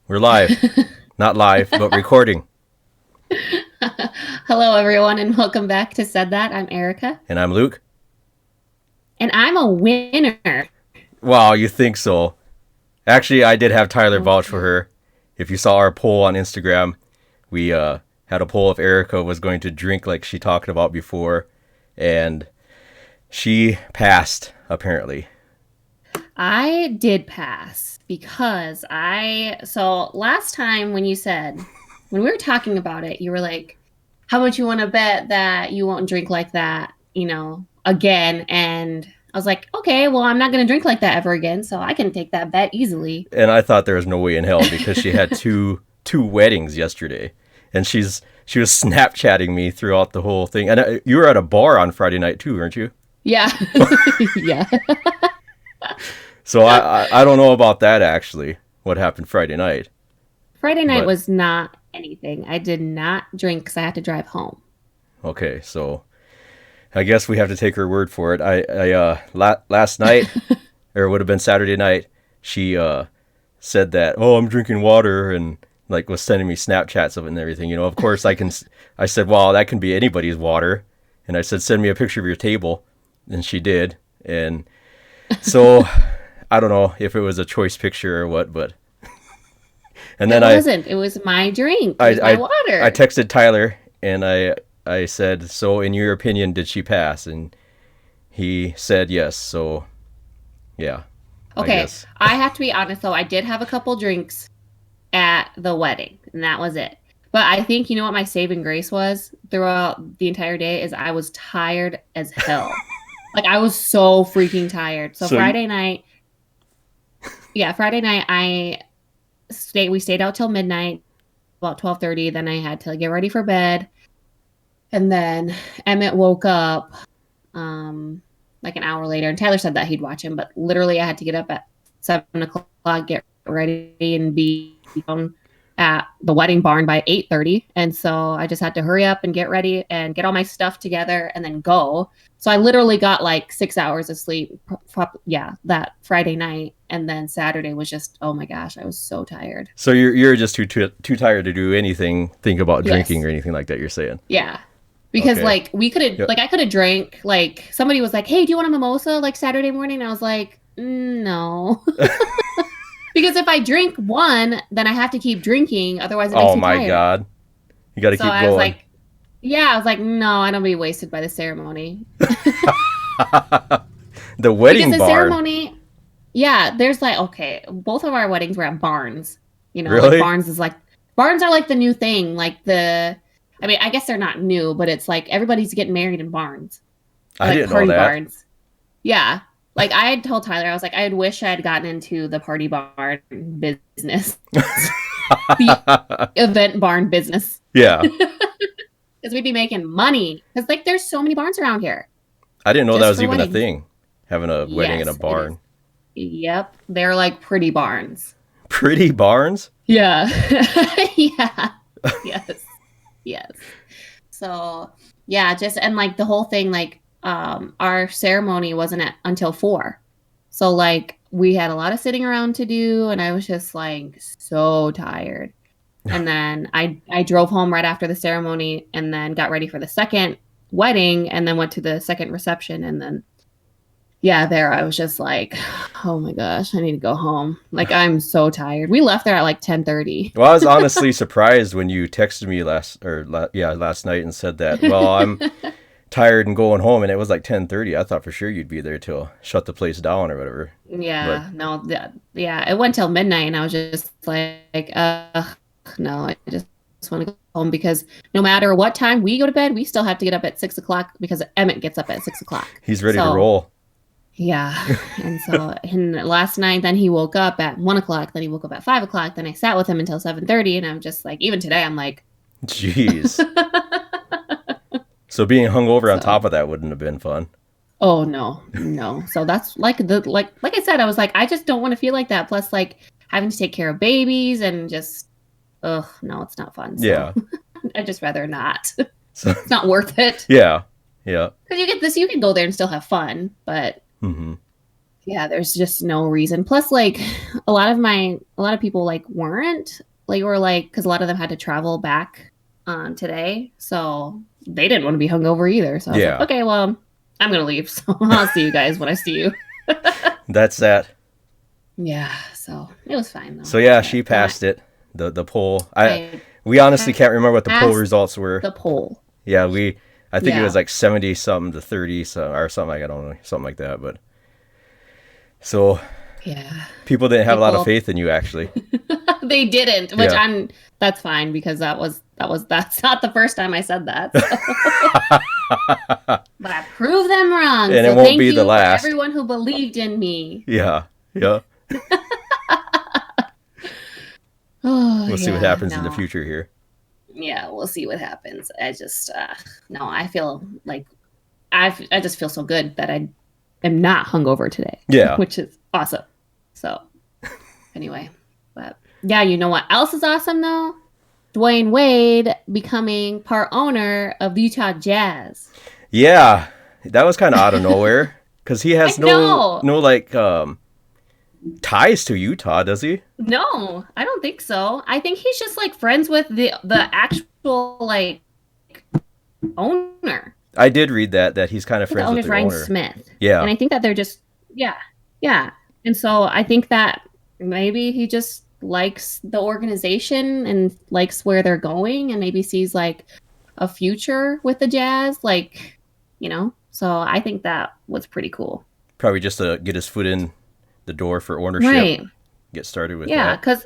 We're live. Not live, but recording. Hello, everyone, and welcome back to Said That. I'm Erika, And I'm Luke. and I'm a winner. Wow, you think so? Actually, I did have Tyler Oh, vouch for her. If you saw our poll on Instagram, we had a poll if Erika was going to drink like she talked about before, and she passed, apparently. I did pass because so last time when we were talking about it, you were like, how much you want to bet that you won't drink like that, again? And I was like, okay, well, I'm not going to drink like that ever again, so I can take that bet easily. And I thought there was no way in hell because she had two weddings yesterday, and she was Snapchatting me throughout the whole thing. And you were at a bar on Friday night too, weren't you? Yeah. Yeah. So I don't know about that actually. What happened Friday night? Friday night But was not anything. I did not drink because I had to drive home. okay, so I guess we have to take her word for it. Last night, or it would have been Saturday night, she said that, oh, I'm drinking water, and like was sending me Snapchats of it and everything. Of course I said, well, that can be anybody's water. And I said, send me a picture of your table. And she did. And so I don't know if it was a choice picture or what, but, and It then wasn't. It was my drink. It was my I water. texted Tyler and I said, so in your opinion, did she pass? And he said yes. So yeah, I Okay, guess. I have to be honest though. I did have a couple drinks at the wedding, and that was it. But I think you know what my saving grace was throughout the entire day is I was tired as hell. Like I was so freaking tired. So So you, Friday night we stayed out till midnight, about 12:30, then I had to get ready for bed. And then Emmett woke up like an hour later, and Tyler said that he'd watch him, but literally I had to get up at 7 o'clock, get ready, and be at the wedding barn by 8:30. And so I just had to hurry up and get ready and get all my stuff together and then go. So I literally got like 6 hours of sleep. Yeah, that Friday night, and then Saturday was just oh my gosh, I was so tired. so you're just too tired to do anything, think about drinking Yes. or anything like that. You're saying, Yeah. Because okay, like we could have yep. like I could have drank like somebody was like, "Hey, do you want a mimosa like Saturday morning?" I was like, No." Because if I drink one, then I have to keep drinking, otherwise it makes Oh me my tired. God, you got to So keep I was going. like, yeah, I was like, no, I don't be wasted by the ceremony. The Because wedding the barn, ceremony, yeah, there's like okay, both of our weddings were at barns. Like really? barns are like the new thing. I mean, I guess they're not new, but it's like everybody's getting married in barns. I Like didn't know party that. barns. Yeah. Like I had told Tyler, I was like, I wish I had gotten into the party barn business, the event barn business, Yeah, because we'd be making money. Because like, there's so many barns around here I didn't know that just was for even a weddings. thing. Having a wedding in a Yes, it is. barn. Yep, they're like pretty barns. Pretty barns. Yeah, yeah, yes, yes. So yeah, just and like the whole thing, like our ceremony wasn't until 4. So like we had a lot of sitting around to do, and I was just like so tired. And then I drove home right after the ceremony and then got ready for the second wedding and then went to the second reception, and then yeah, there I was just like, oh my gosh, I need to go home. Like I'm so tired. We left there at like 10:30. Well, I was honestly surprised when you texted me last night and said that. Well, I'm tired and going home, and it was like 10:30. I thought for sure you'd be there till shut the place down or whatever. But Yeah, no, yeah, it went till midnight, and I was just like, no, I just want to go home because no matter what time we go to bed, we still have to get up at 6 o'clock because Emmett gets up at 6 o'clock. he's ready to So roll. yeah, and last night, then he woke up at 1 o'clock, then he woke up at 5 o'clock, then I sat with him until 7:30, and I'm just like, even today, I'm like, Jeez. So being hungover on so top of that wouldn't have been fun. oh no, no. So that's like I said, I was like, I just don't want to feel like that. Plus, like having to take care of babies and just, ugh, no, it's not fun. So Yeah. I'd just rather not. So It's not worth it yeah, yeah. because you can go there and still have fun. But Hmm. Yeah, there's just no reason. Plus, like a lot of people like weren't like were like because a lot of them had to travel back on today, so they didn't want to be hungover either. So I was like, Yeah. okay, well, I'm gonna leave. So I'll see you guys when I see you. That's that. Yeah, so it was fine though. So yeah, But she no, passed it. The poll. I We honestly can't remember what the poll passed results were. the poll. Yeah, I think it Yeah, was like 70 something to 30 or something like I don't know, something like that, but so yeah. people didn't have a lot of People faith in you actually. they didn't, which Yeah. that's fine because that's not the first time I said that. So. But I proved them wrong. And So it won't thank be you the for last. everyone who believed in me. Yeah. Yeah. Oh We'll see what yeah, happens in the no. future here. Yeah, we'll see what happens. I just no, I feel like I just feel so good that I am not hungover today. Yeah. Which is awesome. So anyway, but yeah, you know what else is awesome though? Dwayne Wade becoming part owner of the Utah Jazz. Yeah. That was kind of out of nowhere cuz he I has know. no like ties to Utah, does he? No, I don't think so. I think he's just like friends with the actual like owner. I did read that he's kind of The friends with owner's the Ryan owner. Smith. Yeah. And I think that they're just yeah. Yeah. And so I think that maybe he just likes the organization and likes where they're going and maybe sees like a future with the Jazz, like, you know. So I think that was pretty cool. Probably just to get his foot in the door for ownership, Right. get started with Yeah, that. because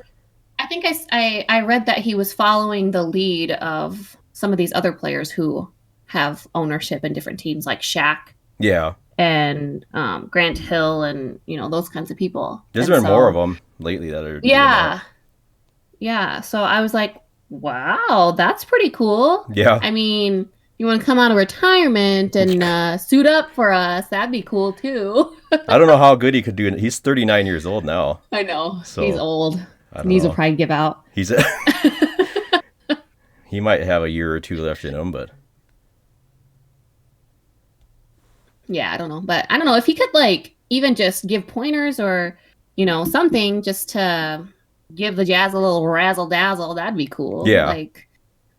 I think I read that he was following the lead of some of these other players who have ownership in different teams, like Shaq Yeah. and Grant Hill, and you know those kinds of people. There's And been more of so, them lately that are doing that. yeah, yeah. So I was like, wow, that's pretty cool. Yeah. I mean, you want to come out of retirement and suit up for us? That'd be cool too. I don't know how good he could do it. He's 39 years old now. I know he's So, old. I don't Knees will know. probably give out. He's he might have a year or two left in him, but Yeah, I don't know. But I don't know if he could like even just give pointers or, you know, something just to give the Jazz a little razzle dazzle, that'd be cool. yeah. Like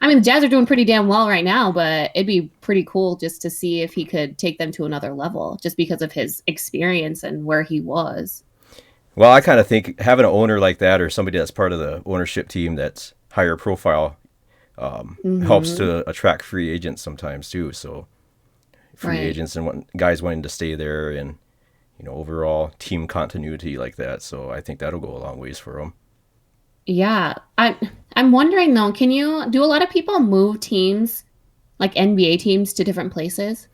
I mean the Jazz are doing pretty damn well right now, but it'd be pretty cool just to see if he could take them to another level just because of his experience and where he was. Well, I kind of think having an owner like that or somebody that's part of the ownership team that's higher profile helps Mm-hmm. to attract free agents sometimes too. So free Right. agents and guys wanting to stay there and overall team continuity like that. So I think that'll go a long ways for them. Yeah. I'm wondering though, can you do a lot of people move teams like NBA teams to different places?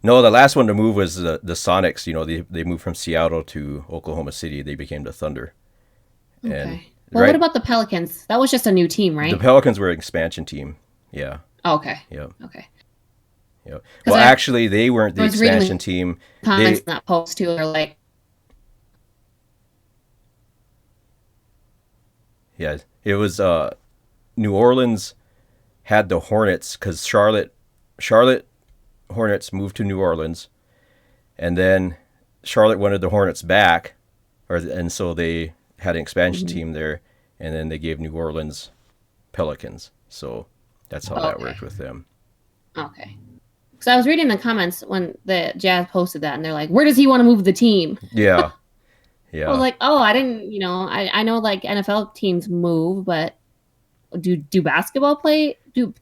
No, the last one to move was the Sonics. They moved from Seattle to Oklahoma City. They became the Thunder. And Okay. Well, what right, about the Pelicans? That was just a new team, the right? Pelicans were an expansion team. Yeah, Oh, okay. yep, Okay. yep. Because Well, I actually, they weren't the was reading expansion the team. comments They, in that post too. They're like, yeah, it was New Orleans had the Hornets because Charlotte Hornets moved to New Orleans, and then Charlotte wanted the Hornets back, and so they had an expansion mhm. team there, and then they gave New Orleans Pelicans. So that's how that Okay. worked with them. Okay. Because I was reading the comments when the Jazz posted that, and they're like, "Where does he want to move the team?" Yeah, I was yeah, like, "Oh, I didn't. You know, I know like NFL teams move, but do basketball play do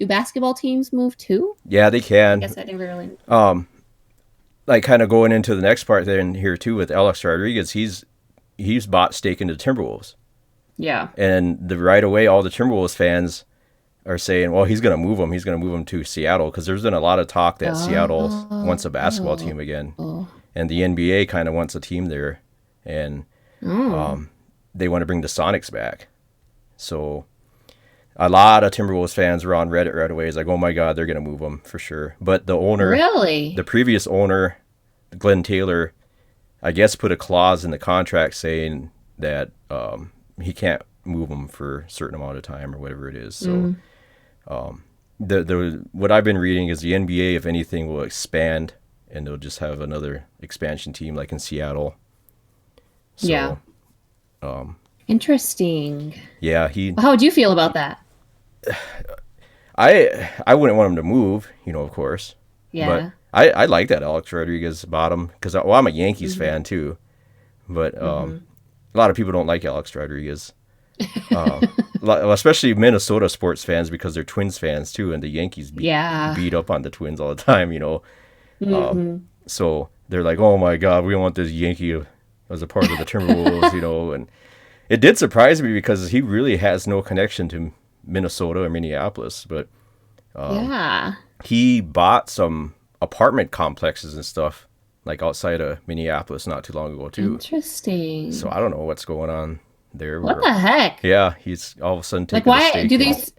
basketball teams move too? yeah. They I can. guess I never really. Um, like kind of going into the next part there in here too with Alex Rodriguez. He's bought stake into Timberwolves, Yeah. and the right away all the Timberwolves fans are saying, well, he's going to move him. He's going to move him to Seattle because there's been a lot of talk that Seattle wants a basketball Oh. team again, Oh. and the NBA kind of wants a team there, and Oh. they want to bring the Sonics back. So a lot of Timberwolves fans were on Reddit right away. It's like, oh my God, they're going to move him for sure. But the owner, Really? the previous owner, Glenn Taylor, I guess put a clause in the contract saying that he can't move him for a certain amount of time or whatever it is. So the what I've been reading is the NBA, if anything, will expand and they'll just have another expansion team like in Seattle. So, Yeah. Interesting. yeah, How would you feel about that? I wouldn't want him to move, of course, but Yeah. I like that Alex Rodriguez bottom because I'm a Yankees Mm-hmm. fan too, but Mm-hmm. a lot of people don't like Alex Rodriguez, especially Minnesota sports fans because they're Twins fans too, and the Yankees Yeah. beat up on the Twins all the time, Mm-hmm. So they're like, oh my God, we don't want this Yankee as a part of the Timberwolves, and it did surprise me because he really has no connection to Minnesota or Minneapolis, but Yeah. he bought some apartment complexes and stuff like outside of Minneapolis not too long ago too. So Interesting. I don't know what's going on there. What the heck? Yeah, he's all of a sudden Like, taking a why stake in do these people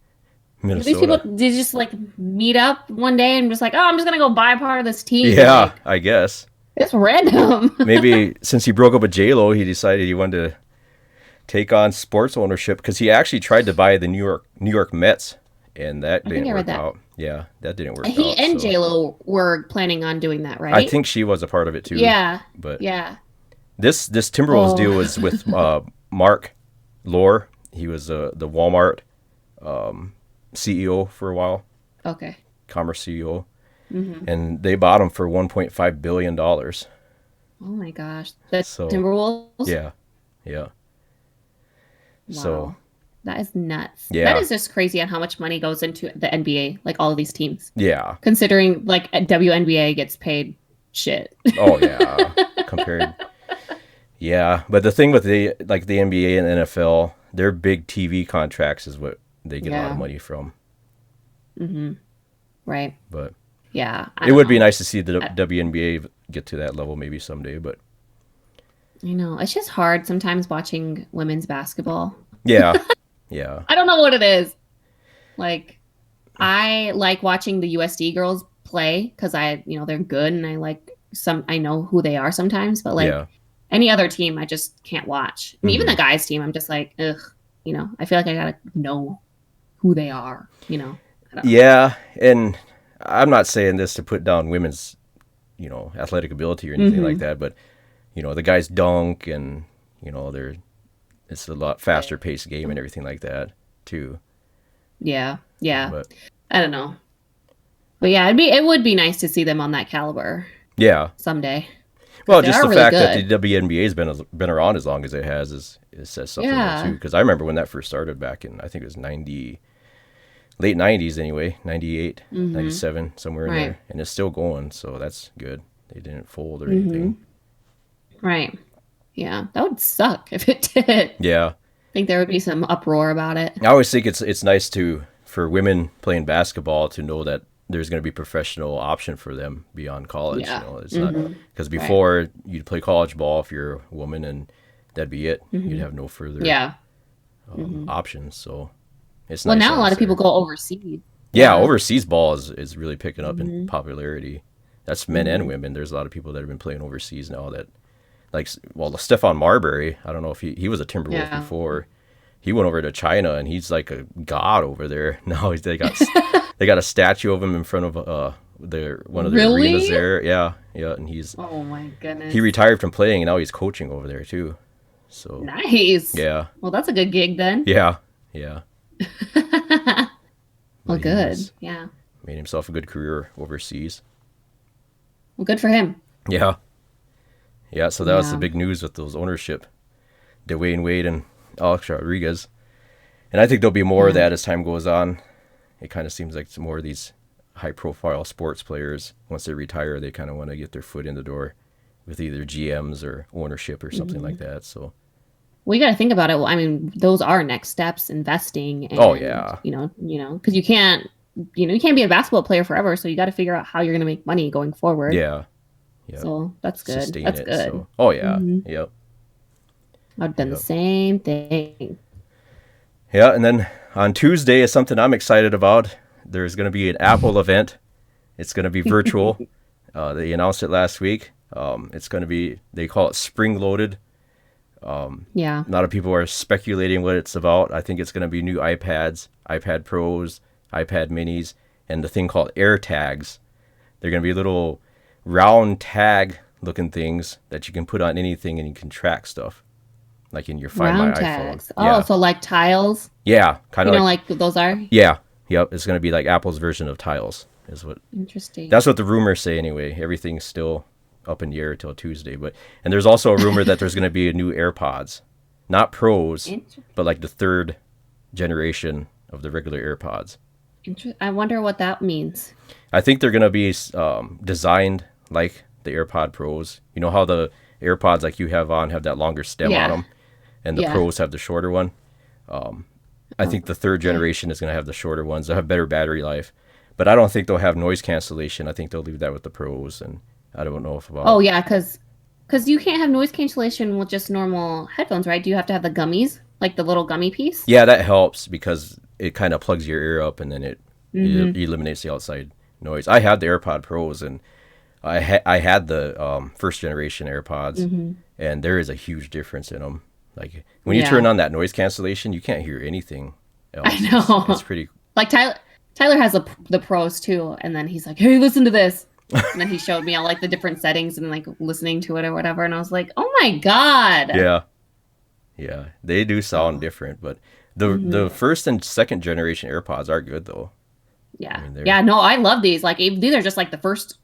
Minnesota. do just like meet up one day and just like, oh, I'm just gonna go buy part of this team? Yeah, Like, I guess. it's random. Maybe since he broke up with J-Lo, he decided he wanted to take on sports ownership because he actually tried to buy the New York Mets, and that I think didn't I read work that. out. Yeah, that didn't work He out. and So J-Lo were planning on doing that, I right? think she was a part of it too. Yeah. But Yeah. this Timberwolves Oh, deal was with Mark Lore. He was the Walmart CEO for a while, okay. commerce CEO, Hmm. and they bought him for $1.5 billion. Oh my gosh. The So Timberwolves? yeah, yeah. So Wow. That is nuts. That yeah, is just crazy on how much money goes into the NBA, like all of these teams. yeah. Considering like a WNBA gets paid shit. Oh yeah. Compared, yeah. But the thing with the NBA and NFL, their big TV contracts is what they get a lot of Yeah. money from. Hmm. Right. But Yeah. I it don't would be know. nice to see the I, WNBA get to that level maybe someday. But I know. It's just hard sometimes watching women's basketball. yeah, yeah, I don't know what it is. Like, I like watching the USD girls play because they're good and I know who they are sometimes, but like yeah. any other team, I just can't watch. And even Hmm. the guys' team, I'm just like, ugh, I feel like I gotta know who they are, I don't know. Yeah, and I'm not saying this to put down women's, athletic ability or anything like Hmm. that, but the guys dunk and they're it's a lot faster paced game and everything like that too. Yeah, yeah. But I don't know. But yeah, it would be nice to see them on that caliber yeah, someday because well, they just are the really fact that the good. WNBA has been around as long as it has is says something there too. Yeah. Because I remember when that first started back in I think it was late 90s anyway, 98, Hmm. 97, somewhere in Right. there, and it's still going, so that's good. They didn't fold or Hmm. anything. Right. Yeah, that would suck if it did. I Yeah, think there would be some uproar about it. I always think it's nice to for women playing basketball to know that there's going to be professional option for them beyond college. Yeah. It's not Hmm. because Right. before you'd play college ball if you're a woman and that'd be it. You'd Hmm. have no further Yeah. Hmm. options. So it's Well, nice now that a lot it's of people there. go overseas. Yeah, Yeah. overseas ball is really picking up in Hmm. popularity. That's men and Hmm. women. There's a lot of people that have been playing overseas now that like Stephon Marbury. I don't know if he was a Timberwolf Yeah. before. He went over to China and he's like a god over there. Now they got a statue of him in front of one of their arenas Really? there. Yeah, yeah, and Oh my he goodness. retired from playing and now he's coaching over there too. So Nice. yeah, Well, that's a good gig then. yeah, yeah. Well, But good. he's Yeah. made himself a good career overseas. Well, good for him. Yeah, yeah. So that was the Yeah. big news with those ownership, Dwayne Wade and Alex Rodriguez. And I think there'll be more of Yeah. that as time goes on. It kind of seems like some more of these high-profile sports players, once they retire, they kind of want to get their foot in the door with either GMs or ownership or something Hmm. like that. So, We got to think about it. Well, I mean, those are next steps, investing, oh and yeah, because you can't be a basketball player forever. So you got to figure out how you're going to make money going forward. yeah, yeah, So that's good. sustain That's it. good. So, oh yeah, Hmm. yep, I've done the yep, same thing. yeah. And then on Tuesday is something I'm excited about. There's going to be an Apple event. It's going to be virtual. They announced it last week. It's going to be, they call it spring loaded. Yeah. A lot of people are speculating what it's about. I think it's going to be new iPads, iPad Pros, iPad Minis, and the thing called AirTags. They're going to be little round tag looking things that you can put on anything and you can track stuff. Like in your Find My Round iPhone. tags. Oh, Yeah. so like tiles. Yeah. Kind You of know, like, like those are yeah. Yep. It's going to be like Apple's version of tiles is what, interesting. that's what the rumors say anyway. Everything's still up in the air till Tuesday. And there's also a rumor that there's going to be a new AirPods, not Pros, but like the third generation of the regular AirPods. I wonder what that means. I think they're going to be designed like the AirPod Pros. You know how the AirPods like you have on have that longer stem on them, and the Pros have the shorter one. I think the third generation is going to have the shorter ones. They'll have better battery life, but I don't think they'll have noise cancellation. I think they'll leave that with the Pros, and I don't know if about. Oh yeah, because you can't have noise cancellation with just normal headphones, right? Do you have to have the gummies, like the little gummy piece? Yeah, that helps because it kind of plugs your ear up and then it eliminates the outside noise. I had the AirPod Pros and I had the first generation AirPods, and there is a huge difference in them. Like when you turn on that noise cancellation, you can't hear anything else. I know. It's pretty. Like Tyler has the Pros too, and then he's like, "Hey, listen to this." And then he showed me all like the different settings and like listening to it or whatever, and I was like, "Oh my god!" Yeah, they do sound different, but the first and second generation AirPods are good though. Yeah, I mean, no, I love these. Like these are just like the first,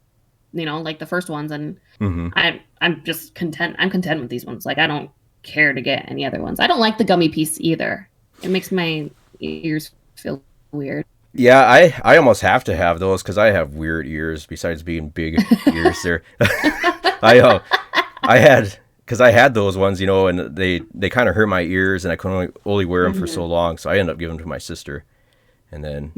like the first ones, and I'm just content. I'm content with these ones. Like I don't care to get any other ones. I don't like the gummy piece either. It makes my ears feel weird. Yeah, I almost have to have those because I have weird ears. Besides being big ears, there. I had those ones, and they kind of hurt my ears, and I could only wear them for so long. So I ended up giving them to my sister, and then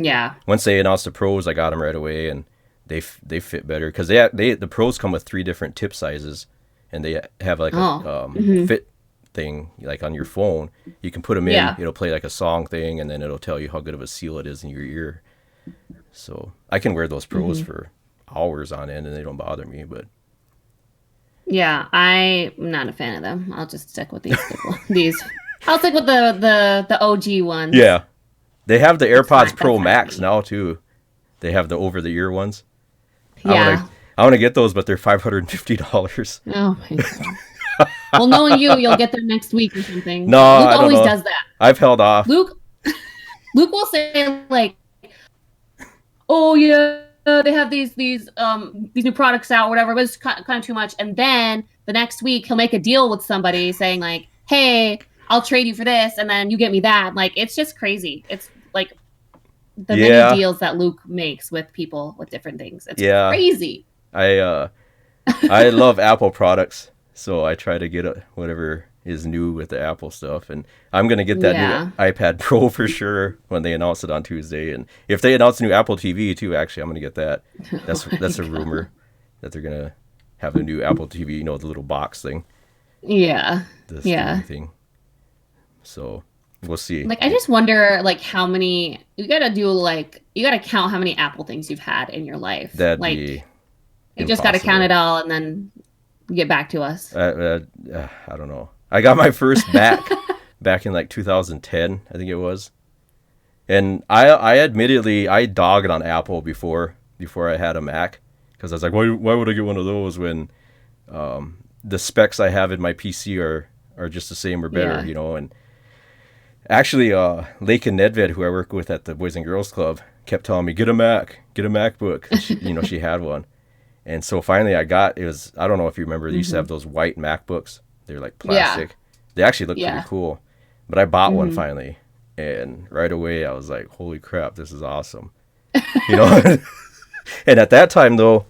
once they announced the Pros, I got them right away, and they fit better because the Pros come with 3 different tip sizes, and they have like a fit thing like on your phone. You can put them in, it'll play like a song thing, and then it'll tell you how good of a seal it is in your ear. So I can wear those Pros for hours on end and they don't bother me. But yeah, I'm not a fan of them. I'll just stick with these. I'll stick with the OG ones. Yeah, they have the AirPods Pro Max now too. They have the over the ear ones. I want to get those, but they're $550. Oh my god. Well, knowing you'll get them next week or something. No, Luke always does that. I've held off. Luke will say like, "Oh yeah, they have these new products out, whatever." But it's kind of too much. And then the next week he'll make a deal with somebody saying like, "Hey, I'll trade you for this, and then you get me that." Like it's just crazy. It's like the many deals that Luke makes with people with different things. It's crazy. I love Apple products. So I try to get whatever is new with the Apple stuff, and I'm gonna get that new iPad Pro for sure when they announce it on Tuesday. And if they announce a new Apple TV too, actually, I'm gonna get that. That's a rumor that they're gonna have a new Apple TV. The little box thing. Yeah. The thing. So we'll see. Like I just wonder, like how many you gotta count how many Apple things you've had in your life. That'd like, be. You just gotta count it all and then get back to us. I don't know. I got my first back in like 2010, I think it was. And I admittedly I dogged on Apple before I had a Mac because I was like, why would I get one of those when the specs I have in my PC are just the same or better, And actually, Lake and Nedved, who I work with at the Boys and Girls Club, kept telling me, get a MacBook. She, she had one. And so finally I don't know if you remember, they used to have those white MacBooks. They're like plastic. Yeah. They actually look pretty cool. But I bought one finally. And right away I was like, holy crap, this is awesome. And at that time though,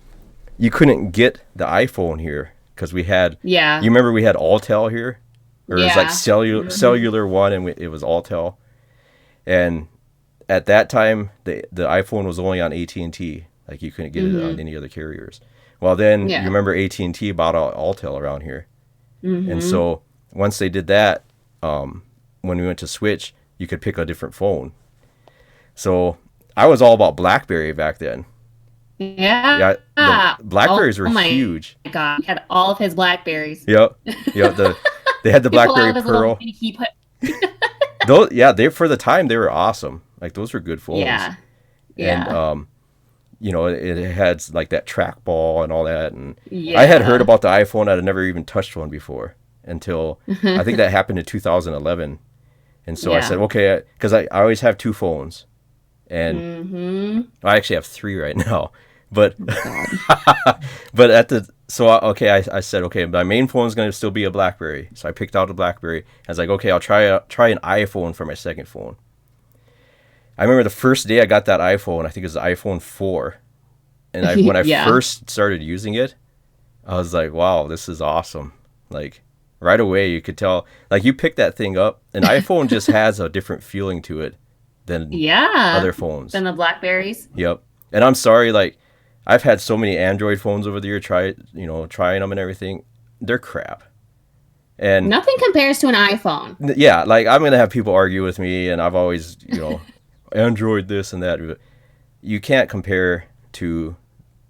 you couldn't get the iPhone here because we had, you remember we had Alltel here? Or it was like cellular one and it was Alltel. And at that time, the iPhone was only on AT&T. Like you couldn't get it on any other carriers. Well, then you remember AT&T bought out Alltel around here, and so once they did that, when we went to switch, you could pick a different phone. So I was all about BlackBerry back then. Yeah, the Blackberries were huge. Oh my god, he had all of his Blackberries. Yep. They had the BlackBerry Pearl. Those, for the time they were awesome. Like those were good phones. Yeah. And it had like that trackball and all that. And I had heard Yeah. about the iPhone. I'd never even touched one before until I think that happened in 2011. And so I said, Yeah. okay, because I always have two phones, and Mm-hmm. I actually have three right now. But Oh God. but I said, okay, my main phone is going to still be a BlackBerry. So I picked out a BlackBerry. I was like, okay, I'll try an iPhone for my second phone. I remember the first day I got that iPhone. I think it was the iPhone 4, and when I Yeah. first started using it, I was like, wow, this is awesome. Like right away, you could tell. Like you pick that thing up, an iPhone just has a different feeling to it than Yeah. other phones. Then the Blackberries. Yep. And I'm sorry, like I've had so many Android phones over the year, trying them and everything. They're crap. And Nothing compares to an iPhone. yeah, like I'm gonna have people argue with me, and I've always, Android this and that. But you can't compare to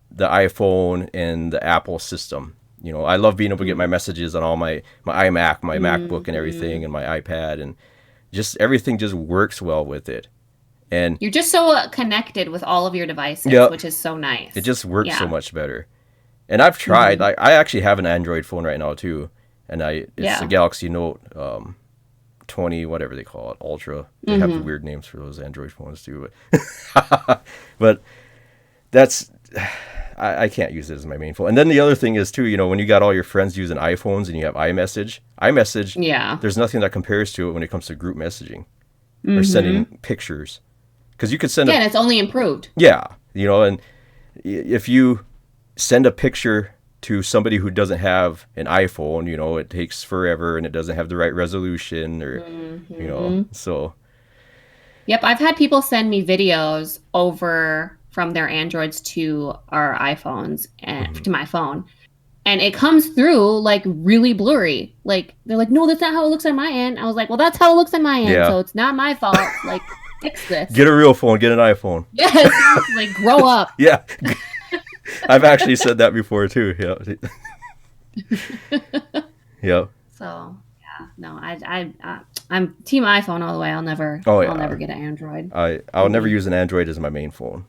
the iPhone and the Apple system. I love being able to get my messages on all my iMac, my MacBook, and Mm-hmm. everything, and my iPad, and just everything just works well with it. And You're just so connected with all of your devices, yep, which is so it nice. just works so Yeah. much better. And I've tried. Mm-hmm. I actually have an Android phone right now too, and it's a Yeah. Galaxy Note 20, whatever they call it, Ultra. They have Mm-hmm. weird names for those Android phones too, but but that's I can't use it as my main phone. And then the other thing is too, when you got all your friends using iPhones and you have iMessage, Yeah. there's nothing that compares to it when it comes to group messaging or Mm-hmm. sending pictures, because you could send Yeah, a and it's only improved. yeah, and if you send a picture to somebody who doesn't have an iPhone, it takes forever and it doesn't have the right resolution, or Mm-hmm. so Yep, I've had people send me videos over from their Androids to our iPhones and mhm. to my phone. And it comes through like really blurry. Like they're like, "No, that's not how it looks on my end." I was like, "Well, that's how it looks on my end, Yeah, so it's not my fault. Like fix this." get a real phone, get an iPhone. Yes, like grow up. Yeah, I've actually said that before too. Yeah, yeah. So, yeah, no, I'm team iPhone all the way. Oh I'll never yeah, get an Android. I'll never Mm-mm. use an Android as my main phone.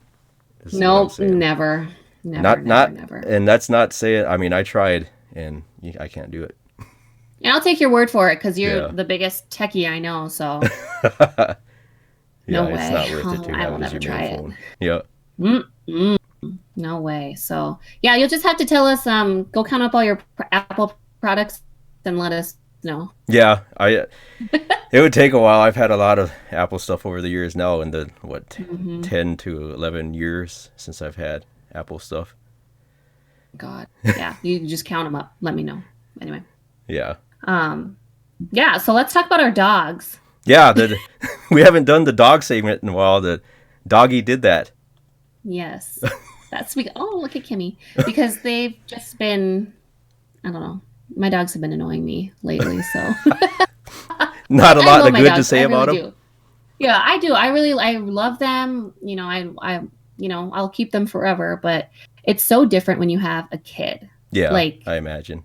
Is what I'm Nope, saying. never. Never, Not never, not, never. and that's not saying. I mean, I tried and I can't do it. And I'll take your word for it because you're Yeah. the biggest techie I know. So no Yeah, it's way. not worth it to I have will it as never your main try it. phone. Yeah. Mm-mm. No way. So yeah, you'll just have to tell us. Go count up all your Apple products and let us know. Yeah, it would take a while. I've had a lot of Apple stuff over the years now, in the what, Hmm. 10 to 11 years since I've had Apple stuff. God, yeah, you just count them up. Let me know. Anyway, Yeah. um, yeah. So let's talk about our dogs. Yeah, we haven't done the dog segment in a while. The doggy did that. Yes, that's we. Oh, look at Kimmy because they've just been. I don't know. My dogs have been annoying me lately, so Not a I lot love of my good to dogs. say I really about them. do. Yeah, I do. I love them. I'll keep them forever, but it's so different when you have a kid. Yeah, Like, I imagine.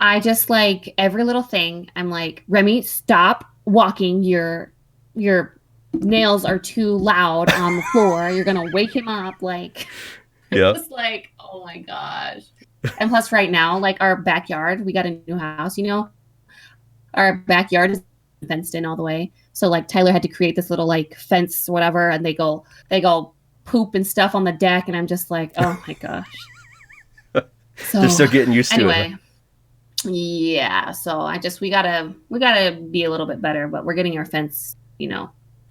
I just like every little thing. I'm like, Remy, stop walking. Your nails are too loud on the floor. You're gonna wake him up. Like, Yeah. just like, oh my gosh. And plus, right now, like our backyard, we got a new house. Our backyard is fenced in all the way. So like Tyler had to create this little like fence, whatever, and they go poop and stuff on the deck, and I'm just like, oh my gosh. They're So still getting used to it. anyway, yeah. So we gotta be a little bit better, but we're getting our fence,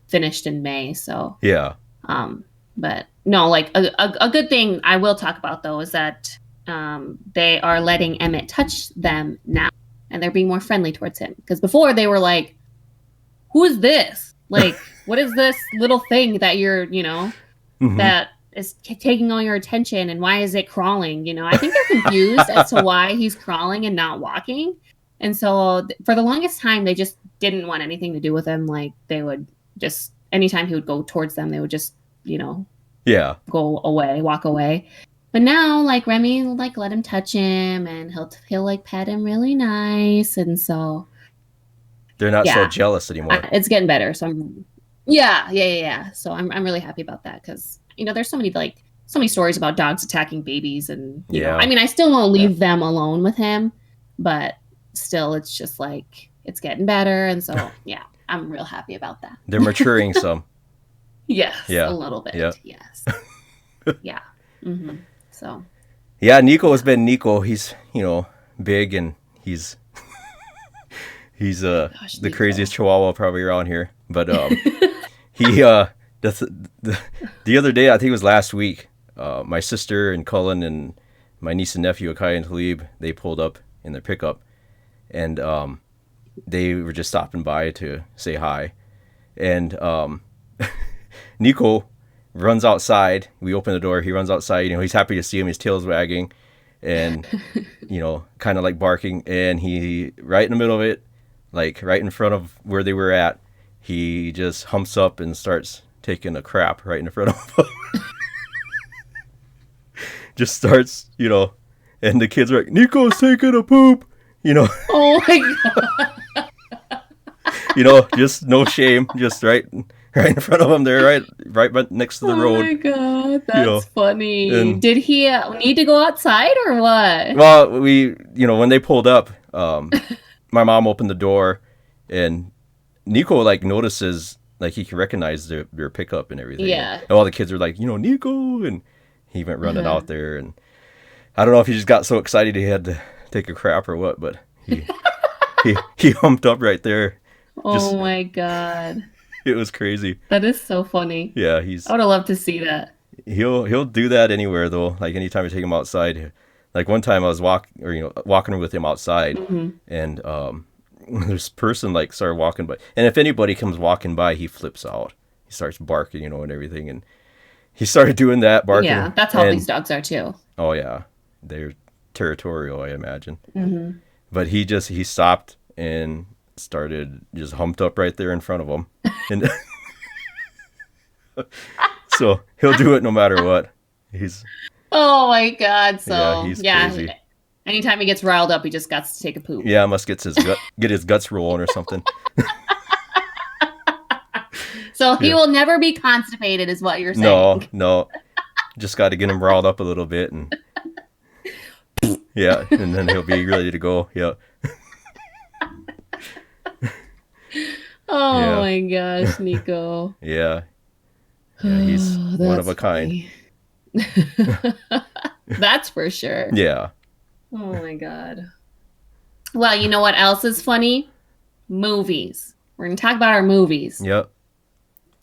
finished in May. So Yeah. um, but no, like a good thing I will talk about though is that they are letting Emmett touch them now, and they're being more friendly towards him. Because before they were like, "Who is this? Like, what is this little thing that Hmm. that is taking all your attention, and why is it crawling?" I think they're confused as to why he's crawling and not walking. And so for the longest time, they just didn't want anything to do with him. Like they would just anytime he would go towards them, they would just Yeah. go away, walk away. But now, like Remy, will like let him touch him, and he'll like pet him really nice, and so They're not so yeah, jealous anymore. it's getting better. So yeah. So I'm really happy about that because there's so many like so many stories about dogs attacking babies, and you know, Yeah. I mean, I still won't leave them alone with him, but still, it's just like it's getting better, and so yeah, I'm real happy about that. They're maturing some. Yes, a Yeah. little bit. Yeah. Yes. Yeah. So. Yeah, Nico has Yeah. been Nico. He's, big, and he's Gosh, the Nico. craziest chihuahua probably around here. But he the, the other day, I think it was last week, my sister and Cullen and my niece and nephew Akai and Talib, they pulled up in their pickup, and they were just stopping by to say hi. And Nico runs outside. We open the door. He runs outside. He's happy to see him. His tail's wagging, and kind of like barking. And he, right in the middle of it, like right in front of where they were at, he just humps up and starts taking a crap right in front of them. Just starts, and the kids are like, "Nico's taking a poop," Oh my god. just no shame, just right in front of him there, right next to the road. Oh my god, that's funny. and- Did he need to go outside or what? Well, when they pulled up, my mom opened the door, and Nico like notices, like he can recognize their pickup and everything. Yeah. And all the kids are like, Nico, and he went running out there, and I don't know if he just got so excited he had to take a crap or what, but he humped up right there. Oh my god. It was crazy. That is so funny. Yeah, I would have loved to see that. he'll do that anywhere though. Like anytime I take him outside. Like one time I was walking with him outside, and this person like started walking by, and if anybody comes walking by, he flips out. He starts barking, and everything, and he started doing that barking. Yeah, that's how these dogs are too. Oh yeah, they're territorial, I imagine. But he stopped and started just humped up right there in front of him, and so he'll do it no matter what. Oh my god! So he's crazy. Anytime he gets riled up, he just got to take a poop. Yeah, must get his guts rolling or something. So he will never be constipated, is what you're saying. No, just got to get him riled up a little bit, and yeah, and then he'll be ready to go. Yeah. Oh my gosh, Nico. Yeah, he's one of a kind. That's for sure. Yeah. Oh my god. Well, you know what else is funny? Movies. We're going to talk about our movies. Yep.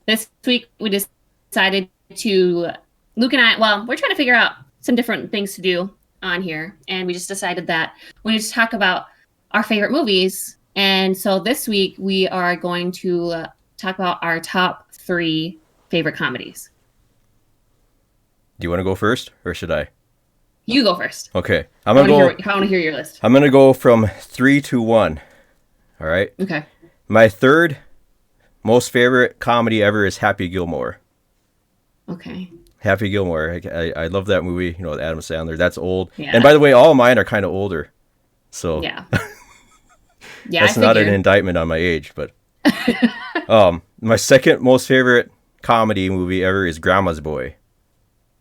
This week we decided to, Luke and I, we're trying to figure out some different things to do on here. And we just decided that we need to talk about our favorite movies. And so this week we are going to talk about our top 3 favorite comedies. Do you want to go first, or should I? You go first. Okay. I want to hear your list. I'm going to go from 3 to 1. All right? Okay. My third most favorite comedy ever is Happy Gilmore. Okay. Happy Gilmore. I love that movie, with Adam Sandler. That's old. Yeah. And by the way, all of mine are kind of older. So yeah. That's not an indictment on my age, but my second most favorite comedy movie ever is Grandma's Boy.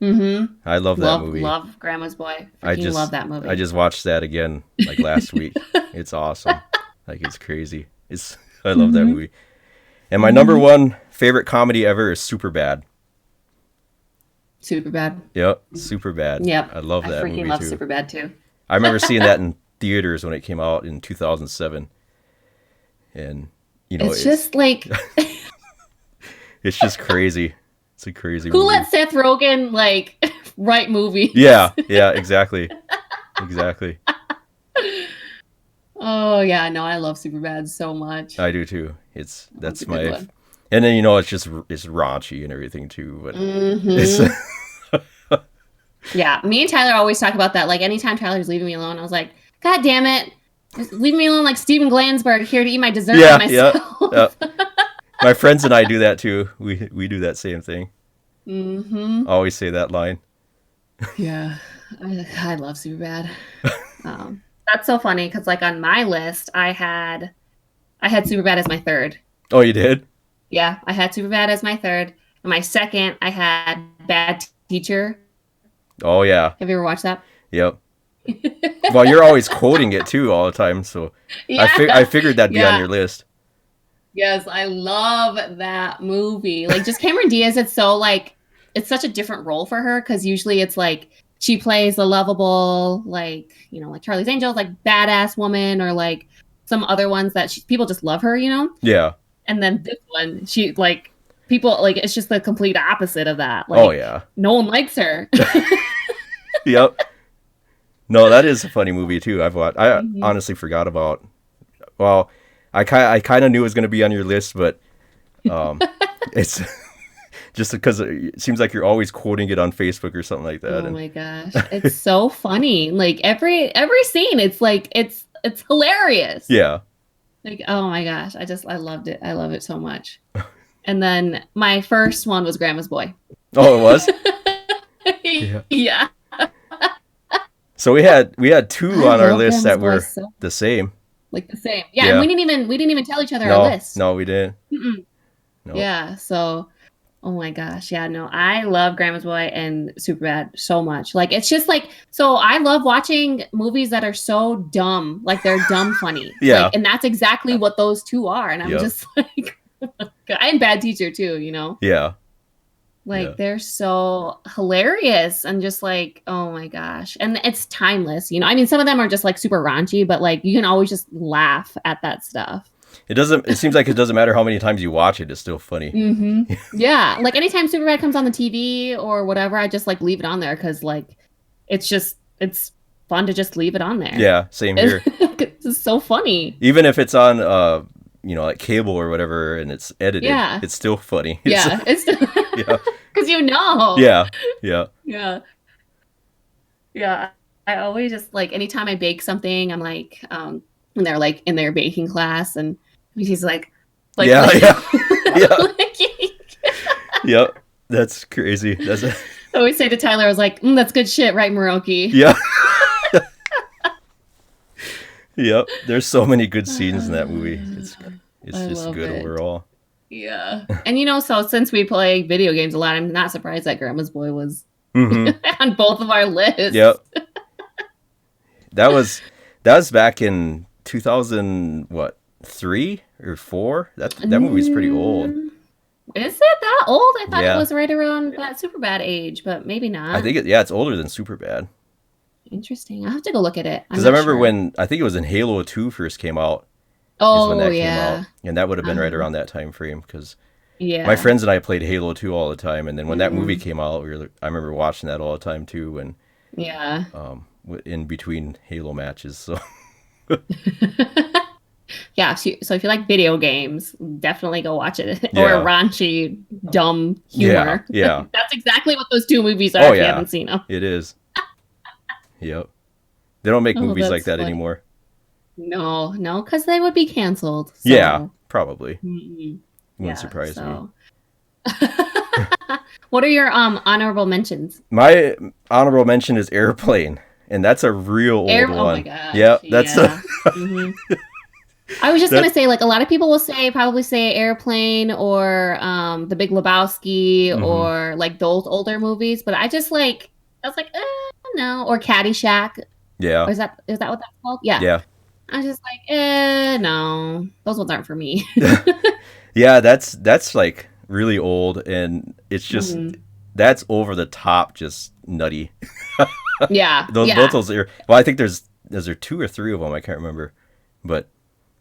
I love that movie. Love Grandma's Boy. I love that movie. I just watched that again like last week. It's awesome. Like it's crazy. I love that movie. And my number one favorite comedy ever is Superbad. Superbad. Yep, Superbad. Yep. I love that movie too. I freaking love Superbad too. I remember seeing that in theaters when it came out in 2007. And it's just like it's just crazy. It's a crazy Who movie. let Seth Rogen write movies? Yeah, exactly. Exactly. Oh yeah, no, I love Superbad so much. I do too. That's my one. And then it's raunchy and everything too, but it's yeah, me and Tyler always talk about that. Like anytime Tyler's leaving me alone, I was like, God damn it. Just leave me alone like Steven Glansberg here to eat my dessert by myself. Yeah. My friends and I do that too. We do that same thing. Always say that line. Yeah. I love Superbad. That's so funny because like on my list, I had Superbad as my third. Oh, you did? Yeah, I had Superbad as my third. And my second, I had Bad Teacher. Oh yeah. Have you ever watched that? Yep. Well, you're always quoting it too all the time, so Yeah. I figured that'd be on Yeah. your list. Yes, I love that movie. Like just Cameron Diaz, it's so like it's such a different role for her because usually it's like she plays a lovable, like, you know, like Charlie's Angels, like badass woman, or like some other ones that people just love her, you know? Yeah. And then this one, she like people like it's just the complete opposite of that. Oh Like yeah. no one likes her. Yep. No, that is a funny movie too. I've watched. I Mhm. honestly forgot about. Well, I kind of knew it was going to be on your list, but it's just because it seems like you're always quoting it on Facebook or something like that. Oh And my gosh. It's so funny. Like every scene, it's like it's hilarious. yeah. Like, oh my gosh, I loved it. I love it so much. And then my first one was Grandma's Boy. Oh, it was. Yeah. Yeah. So we had two I on our love list Grandma's that Boy were so the same. like the same. Yeah, Yeah. and we didn't even tell each other our No, list. no, we didn't. Mm-mm. No. Yeah, so oh my gosh, yeah, no, I love Grandma's Boy and Superbad so much. Like it's just like so I love watching movies that are so dumb, like they're dumb funny. Yeah. Like, and that's exactly what those two are. And I'm Yep. just like, I'm Bad Teacher too, you know. Yeah. Like Yeah. they're so hilarious and just like, oh my gosh. And it's timeless, you know. I mean, some of them are just like super raunchy, but like you can always just laugh at that stuff. It seems like it doesn't matter how many times you watch it, it's still funny. Mm-hmm. Yeah. Like anytime Superbad comes on the TV or whatever, I just like leave it on there because like it's fun to just leave it on there. Yeah, same here. It's so funny. Even if it's on like cable or whatever and it's edited, Yeah. it's still funny. Yeah. It's Yeah. because you know. Yeah. Yeah. Yeah. Yeah. I always just like anytime I bake something, I'm like, when they're like in their baking class and he's like Yeah, yeah. Yeah. like, Yep. That's crazy. That's I always say to Tyler, I was like, that's good shit, right, Moroki? yeah. Yep. There's so many good scenes in that movie. It's I just love good it. overall. Yeah. And you know, so since we play video games a lot, I'm not surprised that Grandma's Boy was Mm-hmm. on both of our lists. Yep. That was back in 2000 what 3 or 4. That movie's pretty old. Is it that old? I thought Yeah. it was right around that Superbad age, but maybe not. I think it's older than Superbad. Interesting. I'll have to go look at it. Because I remember when I think it was in Halo 2 first came out. Is when that came out, and that would have been right around that time frame because Yeah. my friends and I played Halo 2 all the time, and then when that movie came out, I remember watching that all the time too, and Yeah. in between Halo matches. So Yeah. So if you like video games, definitely go watch it. Or Yeah. raunchy, dumb humor. Yeah. That's exactly what those two movies are Oh, if you yeah. haven't seen them. it is. Yep. They don't make Oh, movies like that's that funny. anymore. No, because they would be canceled. So. Yeah, probably. Mm-mm. Wouldn't surprise me. What are your honorable mentions? My honorable mention is Airplane, and that's a real old one. Oh my gosh. Yep, that's yeah. Mhm. I was just gonna say, like, a lot of people will probably say Airplane or The Big Lebowski Mhm. or like those older movies, but I was like, no, or Caddyshack. yeah. Or is that what that's called? Yeah. Yeah. I was just like, no, those ones aren't for me. Yeah, that's like really old, and it's just Mhm. that's over the top, just nutty. Yeah. Both yeah. those are. Well, I think is there 2 or 3 of them. I can't remember, but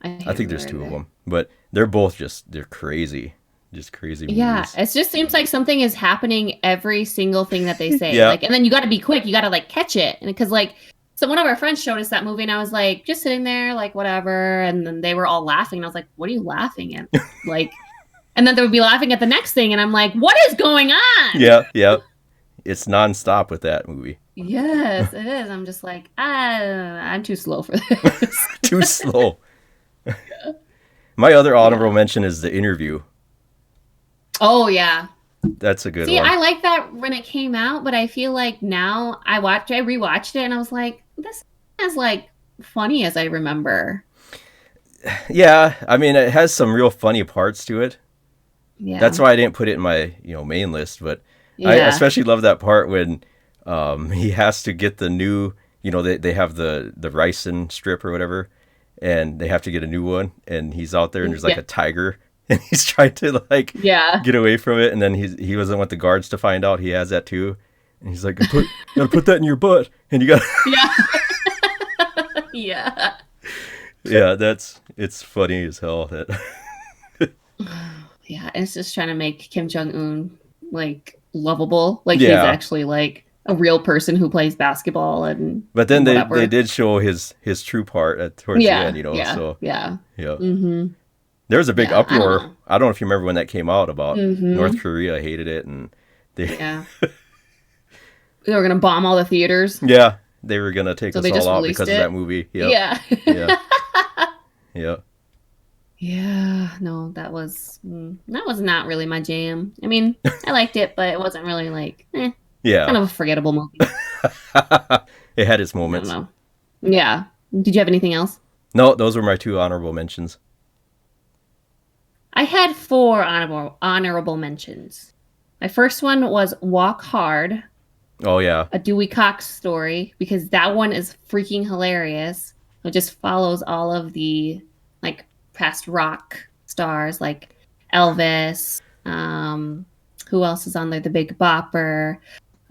I think there's 2 of them. But they're both they're crazy, just crazy movies. Yeah, it just seems like something is happening every single thing that they say. Yeah. Like, and then you got to be quick. You got to like catch it, and because like, so one of our friends showed us that movie, and I was like, just sitting there, like whatever, and then they were all laughing, and I was like, what are you laughing at? Like, and then they would be laughing at the next thing, and I'm like, what is going on? Yeah. It's nonstop with that movie. Yes, it is. I'm just like, I'm too slow for this. Too slow. My other honorable mention is The Interview. Oh yeah. That's a good See, one. I like that when it came out, but I feel like now I rewatched it, and I was like, this isn't as like funny as I remember. Yeah, I mean, it has some real funny parts to it. Yeah, That's why I didn't put it in my main list. But yeah. I especially love that part when he has to get the new, they have the ricin strip or whatever, and they have to get a new one, and he's out there and there's like Yeah. a tiger, and he's trying to like Yeah. get away from it, and then he doesn't want the guards to find out he has that too, and he's like, gotta put that in your butt, and you gotta Yeah. Yeah. yeah, it's funny as hell. That Yeah. And it's just trying to make Kim Jong-un like lovable. Like he's Yeah. actually like a real person who plays basketball and But then they whatever. did show his true part towards the Yeah. end, Yeah. So Yeah. yeah, Mm-hmm. there was a big Yeah. I don't uproar. know. I don't know if you remember when that came out about Mm-hmm. North Korea hated it, and they Yeah. They were gonna bomb all the theaters. yeah, they were gonna take So us they just all out released because it? of that movie. Yep. Yeah. Yeah. Yeah. Yeah. No, that was not really my jam. I mean, I liked it, but it wasn't really like kind Yeah. of a forgettable movie. It had its I don't moments. know. Yeah. Did you have anything else? No, those were my two honorable mentions. I had 4 honorable mentions. My first one was Walk Hard, Oh yeah. a Dewey Cox story, because that one is freaking hilarious. It just follows all of the like past rock stars like Elvis, who else is on there? The Big Bopper,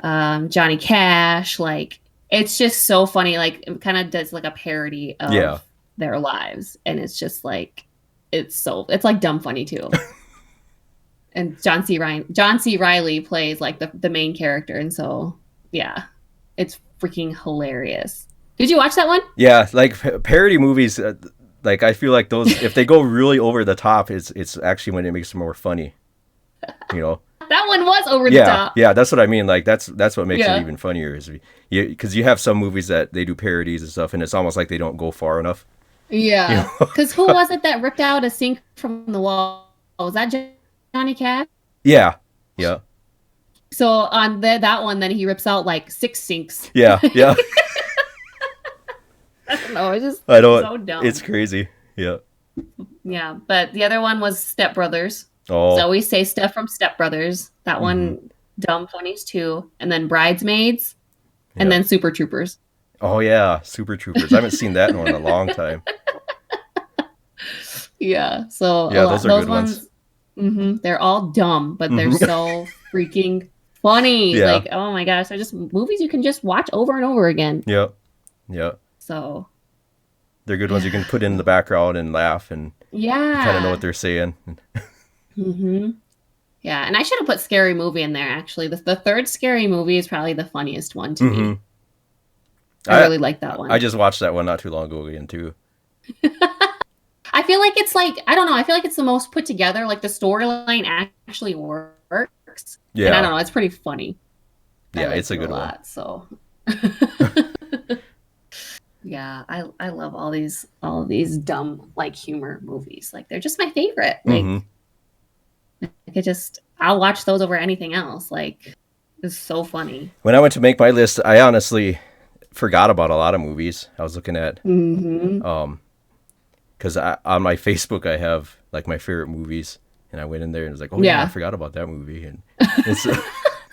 Johnny Cash. Like it's just so funny. Like it kind of does like a parody of Yeah. their lives, and it's just like it's like dumb funny too. And John C. Reilly plays like the main character, and so yeah, it's freaking hilarious. Did you watch that one? Yeah, like parody movies, like I feel like those if they go really over the top, it's actually when it makes them more funny. That one was over the Yeah, top. yeah, that's what I mean. Like that's what makes Yeah. it even funnier is because you have some movies that they do parodies and stuff, and it's almost like they don't go far enough. Yeah, because who was it that ripped out a sink from the wall? Was that Johnny Cash? Yeah, yeah, So on that one, then he rips out like 6 sinks. yeah, yeah. I don't know. It's just I don't. so dumb. It's crazy. Yeah. Yeah, but the other one was Step Brothers. Oh. So we say stuff from Step Brothers. That one, dumb funnies too. And then Bridesmaids, and Yeah. then Super Troopers. Oh yeah, Super Troopers. I haven't seen that one in a long time. Yeah, so Yeah, those are good ones. They're all dumb, but they're Mhm. so freaking funny. Yeah. Like, oh my gosh, they're just movies you can just watch over and over again. Yeah, yeah. So They're good ones you can put in the background and laugh and yeah, kind of know what they're saying. Yeah, and I should have put Scary Movie in there. Actually, the third Scary Movie is probably the funniest one to me. Mhm. I really like that one. I just watched that one not too long ago again too. I feel like it's like I don't know. I feel like it's the most put together. Like the storyline actually works. Yeah. And I don't know. It's pretty funny. I Yeah, liked it's a it good one. lot, so. Yeah, I love all these dumb like humor movies. Like they're just my favorite. Like Mhm. I'll watch those over anything else. Like it's so funny. When I went to make my list, I honestly forgot about a lot of movies. I was looking at because on my Facebook I have like my favorite movies, and I went in there and was like, oh yeah, I forgot about that movie, and it's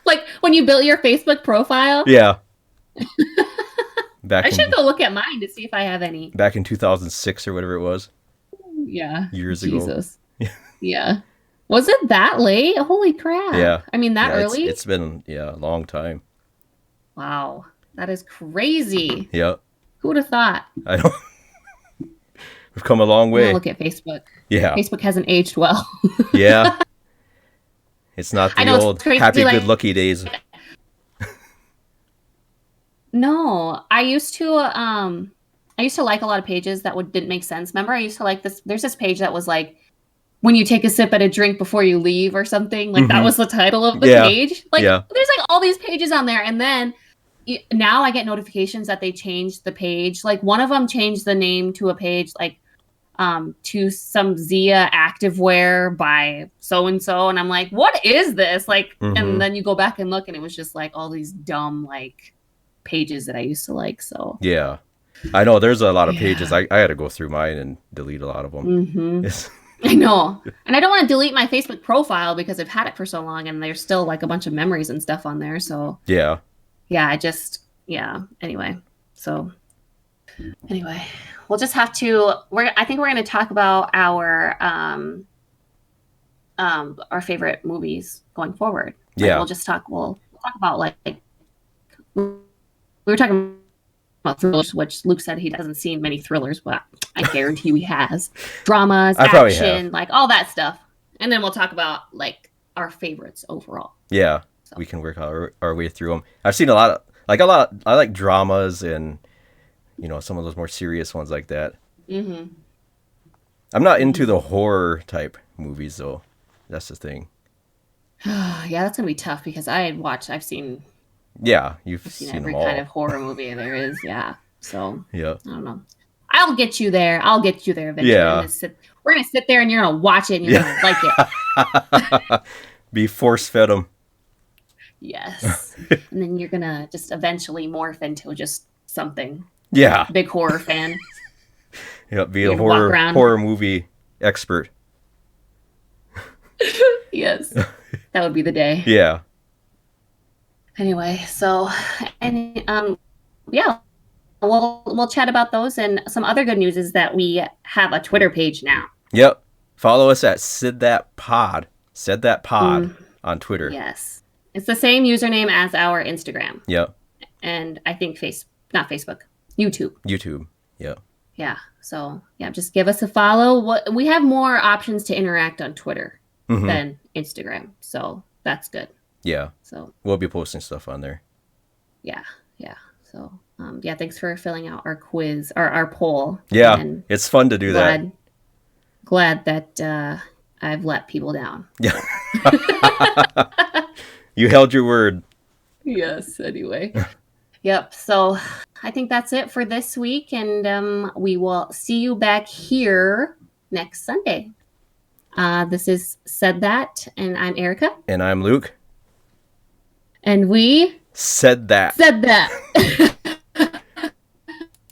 Like when you built your Facebook profile. yeah. I should go look at mine to see if I have any. Back in 2006 or whatever it was. Yeah. Years ago. Jesus. Yeah. Was it that late? Holy crap. Yeah. I mean, that early? It's been a long time. Wow. That is crazy. Yeah. Who would have thought? I know. We've come a long way. Look at Facebook. Yeah. Facebook hasn't aged well. Yeah. It's not I the know, it's old crazy, happy like- good lucky days. No, I used to like a lot of pages that didn't make sense. Remember, I used to like this. There's this page that was like, when you take a sip at a drink before you leave or something. Like that was the title of the page. Like there's like all these pages on there, and then now I get notifications that they changed the page. Like one of them changed the name to a page like to some Zia activewear by so and so, and I'm like, what is this? Like, and then you go back and look, and it was just like all these dumb like pages that I used to like. So Yeah. I know there's a lot of pages. I had to go through mine and delete a lot of them. I know. And I don't want to delete my Facebook profile because I've had it for so long and there's still like a bunch of memories and stuff on there. So Yeah. Anyway, so anyway, we'll just have to. I think we're going to talk about our favorite movies going forward. Yeah. We'll talk about we were talking about thrillers, which Luke said he hasn't seen many thrillers, but I guarantee he has. Dramas, action, all that stuff. And then we'll talk about our favorites overall. Yeah, so we can work our way through them. I've seen a lot. I like dramas and some of those more serious ones like that. Mm-hmm. I'm not into the horror type movies though. That's the thing. Yeah, that's gonna be tough because I've seen. Yeah, you've seen every them all. kind of horror movie there is. Yeah, so yeah, I don't know. I'll get you there. Eventually. Yeah, we're gonna sit there and you're gonna watch it and you're gonna like it. Be force fed them. Yes, and then you're gonna just eventually morph into just something. Yeah, big horror fan. Yeah, be a horror movie expert. Yes, that would be the day. Yeah. Anyway, so yeah, we'll chat about those, and some other good news is that we have a Twitter page now. Yep, follow us at Said That Pod on Twitter. Yes, it's the same username as our Instagram. Yep. And I think not Facebook, YouTube. Yep. Yeah. So yeah, just give us a follow. We have more options to interact on Twitter than Instagram, so that's good. Yeah. So we'll be posting stuff on there. Yeah. So thanks for filling out our quiz or our poll. Yeah, it's fun to do that. Glad that I've let people down. Yeah. You held your word. Yes. Anyway. Yep. So I think that's it for this week, and we will see you back here next Sunday. This is Said That, and I'm Erika. And I'm Luke. And we said that. Said that.